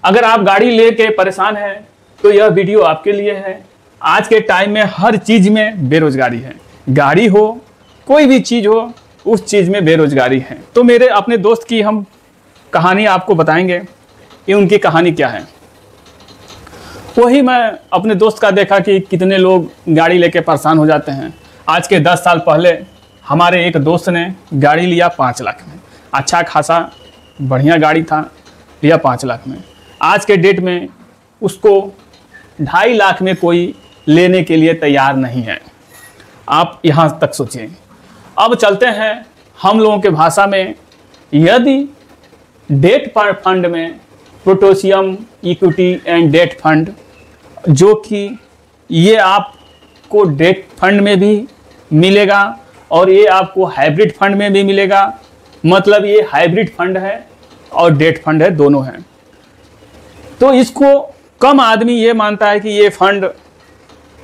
अगर आप गाड़ी लेके परेशान हैं तो यह वीडियो आपके लिए है। आज के टाइम में हर चीज़ में बेरोजगारी है, गाड़ी हो कोई भी चीज़ हो उस चीज़ में बेरोजगारी है। तो मेरे अपने दोस्त की हम कहानी आपको बताएंगे कि उनकी कहानी क्या है। वही मैं अपने दोस्त का देखा कि कितने लोग गाड़ी लेके परेशान हो जाते हैं। आज के 10 साल पहले हमारे एक दोस्त ने गाड़ी लिया 5 लाख में, अच्छा खासा बढ़िया गाड़ी था, लिया 5 लाख में। आज के डेट में उसको 2.5 लाख में कोई लेने के लिए तैयार नहीं है। आप यहाँ तक सोचिए। अब चलते हैं हम लोगों के भाषा में, यदि डेट फंड में potassium equity and debt fund, जो कि ये आपको डेट फंड में भी मिलेगा और ये आपको हाइब्रिड फंड में भी मिलेगा, मतलब ये हाइब्रिड फंड है और डेट फंड है, दोनों हैं। तो इसको कम आदमी ये मानता है कि ये फंड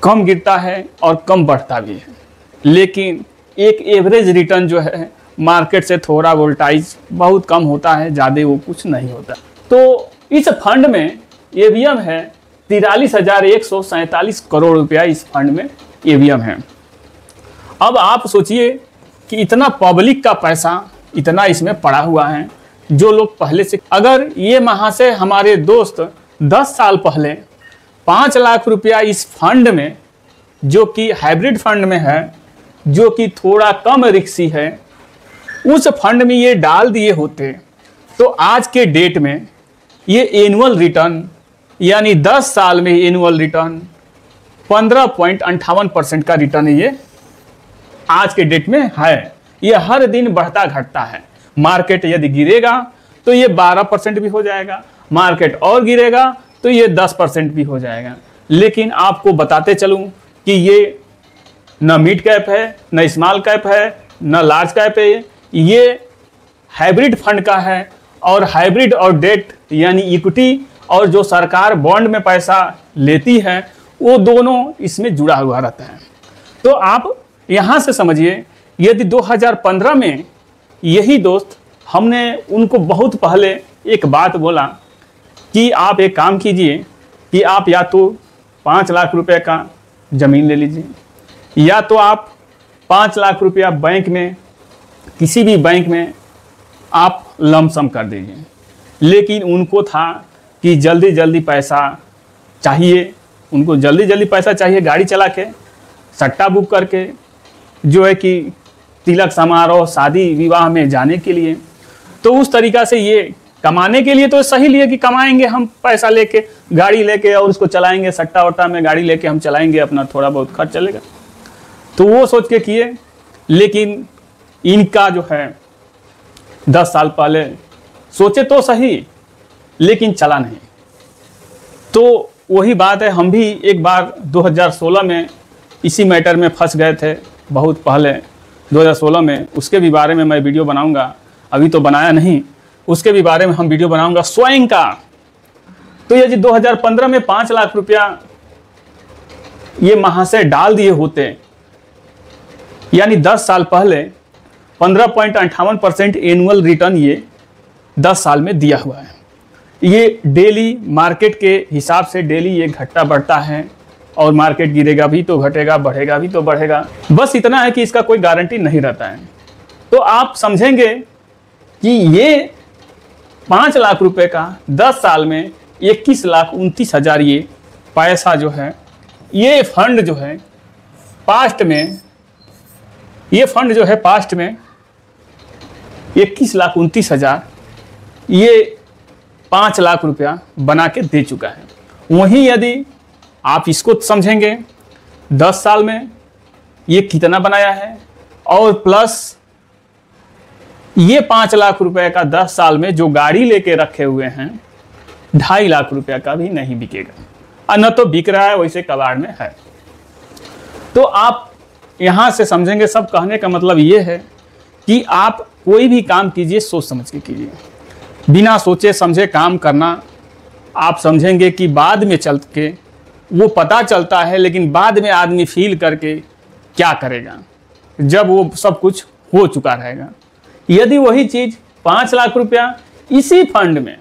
कम गिरता है और कम बढ़ता भी है, लेकिन एक एवरेज रिटर्न जो है मार्केट से थोड़ा वोल्टाइज बहुत कम होता है, ज़्यादा वो कुछ नहीं होता। तो इस फंड में एवीएम है 43,147 करोड़ रुपया, इस फंड में एवीएम है। अब आप सोचिए कि इतना पब्लिक का पैसा इतना इसमें पड़ा हुआ है, जो लोग पहले से, अगर ये वहाँ से हमारे दोस्त 10 साल पहले 5 लाख रुपया इस फंड में, जो कि हाइब्रिड फंड में है, जो कि थोड़ा कम रिस्की है, उस फंड में ये डाल दिए होते तो आज के डेट में ये एनुअल रिटर्न, यानी 10 साल में एनुअल रिटर्न 15.58% का रिटर्न ये आज के डेट में है। ये हर दिन बढ़ता घटता है। मार्केट यदि गिरेगा तो ये 12% भी हो जाएगा, मार्केट और गिरेगा तो ये 10% भी हो जाएगा। लेकिन आपको बताते चलूँ कि ये न मिड कैप है, न स्मॉल कैप है, न लार्ज कैप है, ये हाइब्रिड फंड का है। और हाइब्रिड और डेट यानी इक्विटी और जो सरकार बॉन्ड में पैसा लेती है, वो दोनों इसमें जुड़ा हुआ रहता है। तो आप यहाँ से समझिए, यदि 2015 में यही दोस्त, हमने उनको बहुत पहले एक बात बोला कि आप एक काम कीजिए कि आप या तो 5 लाख रुपए का ज़मीन ले लीजिए, या तो आप 5 लाख रुपया बैंक में, किसी भी बैंक में आप लमसम कर दीजिए। लेकिन उनको था कि जल्दी जल्दी पैसा चाहिए, उनको जल्दी जल्दी पैसा चाहिए गाड़ी चला के, सट्टा बुक करके, जो है कि तिलक समारोह, शादी विवाह में जाने के लिए। तो उस तरीक़ा से ये कमाने के लिए तो सही लिए कि कमाएंगे हम पैसा लेके, गाड़ी लेके और उसको चलाएंगे, सट्टा वट्टा में गाड़ी लेके हम चलाएंगे, अपना थोड़ा बहुत खर्च चलेगा, तो वो सोच के किए। लेकिन इनका जो है 10 साल पहले सोचे तो सही, लेकिन चला नहीं। तो वही बात है, हम भी एक बार 2016 में इसी मैटर में फंस गए थे, बहुत पहले 2016 में। उसके भी बारे में मैं वीडियो बनाऊंगा, अभी तो बनाया नहीं, उसके भी बारे में हम वीडियो बनाऊंगा स्वयं का। तो ये 2015 में 5 लाख रुपया ये वहाँ से डाल दिए होते, यानी 10 साल पहले 15.58% एनुअल रिटर्न ये 10 साल में दिया हुआ है। ये डेली मार्केट के हिसाब से डेली ये घटता बढ़ता है, और मार्केट गिरेगा भी तो घटेगा, बढ़ेगा भी तो बढ़ेगा। बस इतना है कि इसका कोई गारंटी नहीं रहता है। तो आप समझेंगे कि ये 5 लाख रुपए का 10 साल में 21,29,000 ये पैसा जो है, ये फंड जो है पास्ट में, ये फंड जो है पास्ट में 21,29,000 ये 5 लाख रुपया बना के दे चुका है। वहीं यदि आप इसको समझेंगे 10 साल में ये कितना बनाया है, और प्लस ये 5 लाख रुपए का 10 साल में जो गाड़ी लेके रखे हुए हैं 2.5 लाख रुपया का भी नहीं बिकेगा, और न तो बिक रहा है, वैसे कबाड़ में है। तो आप यहाँ से समझेंगे, सब कहने का मतलब ये है कि आप कोई भी काम कीजिए सोच समझ के कीजिए, बिना सोचे समझे काम करना। आप समझेंगे कि बाद में चल के वो पता चलता है, लेकिन बाद में आदमी फील करके क्या करेगा जब वो सब कुछ हो चुका रहेगा। यदि वही चीज़ 5 लाख रुपया इसी फंड में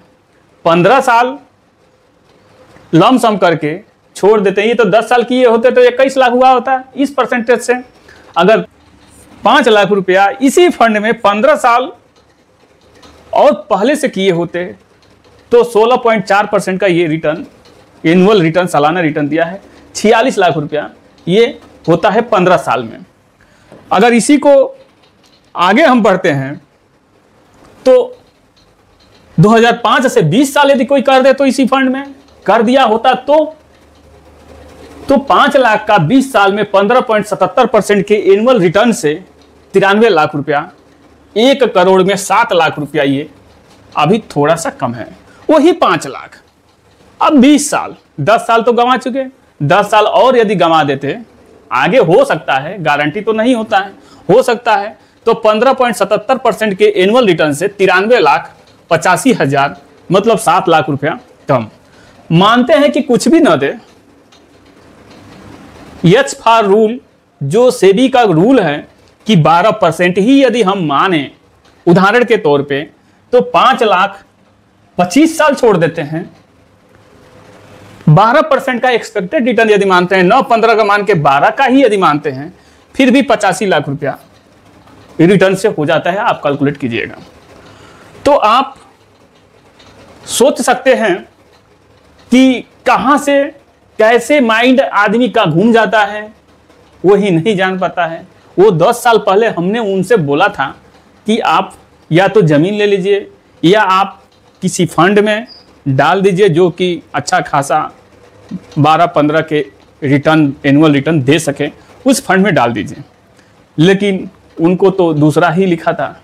15 साल लमसम करके छोड़ देते हैं। ये तो 10 साल किए होते तो 21 लाख हुआ होता इस परसेंटेज से। अगर 5 लाख रुपया इसी फंड में 15 साल और पहले से किए होते तो 16.4% का ये रिटर्न, एनुअल रिटर्न, सालाना रिटर्न दिया है। 46 लाख रुपया ये होता है 15 साल में। अगर इसी को आगे हम बढ़ते हैं तो 2005 से 20 साल यदि कोई कर दे तो इसी फंड में कर दिया होता तो 5 लाख का 20 साल में 15.77% के एनुअल रिटर्न से 93 लाख रुपया, 1 करोड़ में 7 लाख रुपया, ये अभी थोड़ा सा कम है। वही 5 लाख, अब 20 साल, 10 साल तो गंवा चुके, 10 साल और यदि गंवा देते, आगे हो सकता है, गारंटी तो नहीं होता है, हो सकता है तो 15.77% के एनुअल रिटर्न से 93,85,000 मतलब 7 लाख रुपया कम। मानते हैं कि कुछ भी न दे, एच फॉर रूल जो सेबी का रूल है कि 12% ही यदि हम माने उदाहरण के तौर पे, तो 5 लाख 25 साल छोड़ देते हैं। 12% का एक्सपेक्टेड रिटर्न यदि मानते हैं, 9-15 का मान के 12 का ही यदि मानते हैं, फिर भी 85 लाख रुपया रिटर्न से हो जाता है। आप कैलकुलेट कीजिएगा तो आप सोच सकते हैं कि कहां से कैसे माइंड आदमी का घूम जाता है, वही नहीं जान पाता है। वो 10 साल पहले हमने उनसे बोला था कि आप या तो जमीन ले लीजिए या आप किसी फंड में डाल दीजिए जो कि अच्छा खासा 12-15 के रिटर्न, एनुअल रिटर्न दे सके, उस फंड में डाल दीजिए। लेकिन उनको तो दूसरा ही लिखा था,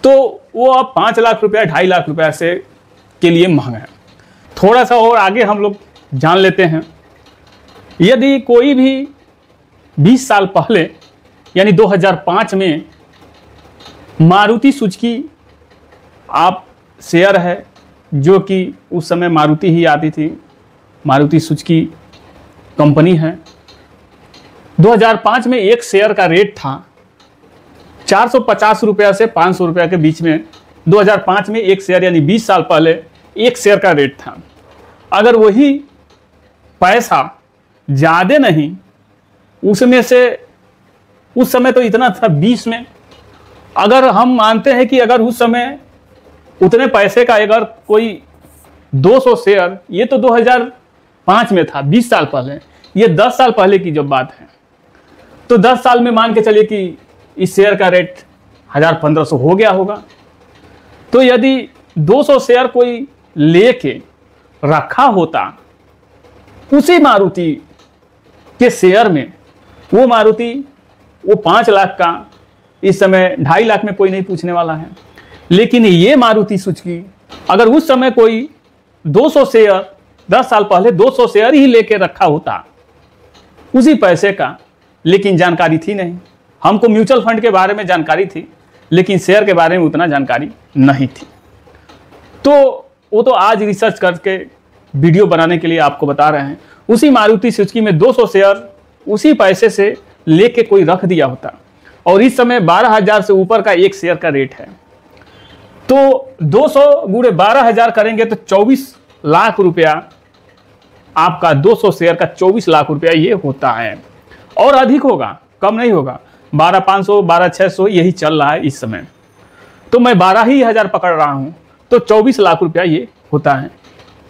तो वो अब 5 लाख रुपया, 2.5 लाख रुपया से के लिए महंगा है। थोड़ा सा और आगे हम लोग जान लेते हैं। यदि कोई भी 20 साल पहले यानी 2005 में मारुति सुजुकी आप शेयर है, जो कि उस समय मारुति ही आती थी, मारुति सुजुकी कंपनी है। 2005 में एक शेयर का रेट था 450 रुपया से 500 रुपया के बीच में। 2005 में एक शेयर यानी 20 साल पहले एक शेयर का रेट था। अगर वही पैसा ज़्यादा नहीं, उसमें से उस समय तो इतना था 20 में, अगर हम मानते हैं कि अगर उस समय उतने पैसे का अगर कोई 200 शेयर, ये तो 2005 में था, 20 साल पहले, ये 10 साल पहले की जब बात है, तो 10 साल में मान के चलिए कि इस शेयर का रेट 1000-1500 हो गया होगा। तो यदि 200 शेयर कोई लेके रखा होता उसी मारुति के शेयर में, वो मारुति वो 5 लाख का इस समय 2.5 लाख में कोई नहीं पूछने वाला है। लेकिन ये मारुति सुजुकी अगर उस समय कोई 200 शेयर, 10 साल पहले 200 शेयर ही लेके रखा होता उसी पैसे का, लेकिन जानकारी थी नहीं, हमको म्यूचुअल फंड के बारे में जानकारी थी लेकिन शेयर के बारे में उतना जानकारी नहीं थी, तो वो तो आज रिसर्च करके वीडियो बनाने के लिए आपको बता रहे हैं। उसी मारुति सुजुकी में 200 शेयर उसी पैसे से लेके कोई रख दिया होता, और इस समय 12,000 से ऊपर का एक शेयर का रेट है, तो 200 गुणे 12,000 करेंगे तो 24 लाख रुपया आपका 200 शेयर का 24 लाख रुपया ये होता है। और अधिक होगा, कम नहीं होगा। 12,500, 12,600 यही चल रहा है इस समय, तो मैं 12,000 पकड़ रहा हूँ, तो 24 लाख रुपया ये होता है।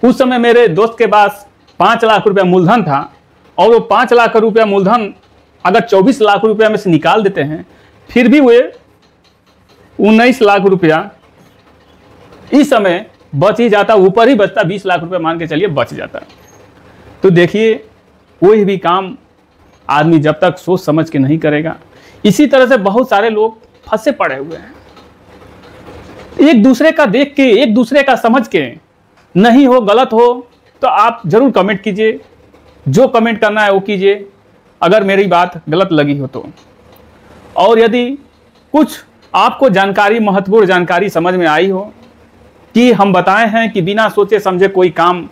उस समय मेरे दोस्त के पास 5 लाख रुपया मूलधन था, और वो 5 लाख रुपया मूलधन अगर 24 लाख रुपया में से निकाल देते हैं, फिर भी वे 19 लाख रुपया इस समय बच ही जाता, ऊपर ही बचता, 20 लाख रुपया मान के चलिए बच जाता। तो देखिए, कोई भी काम आदमी जब तक सोच समझ के नहीं करेगा, इसी तरह से बहुत सारे लोग फंसे पड़े हुए हैं। एक दूसरे का देख के, एक दूसरे का समझ के, नहीं हो, गलत हो तो आप जरूर कमेंट कीजिए, जो कमेंट करना है वो कीजिए, अगर मेरी बात गलत लगी हो तो। और यदि कुछ आपको जानकारी, महत्वपूर्ण जानकारी समझ में आई हो कि हम बताए हैं कि बिना सोचे समझे कोई काम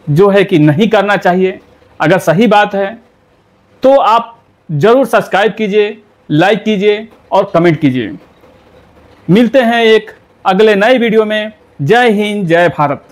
जो है कि नहीं करना चाहिए, अगर सही बात है तो आप जरूर सब्सक्राइब कीजिए, लाइक कीजिए और कमेंट कीजिए। मिलते हैं एक अगले नए वीडियो में। जय हिंद, जय भारत।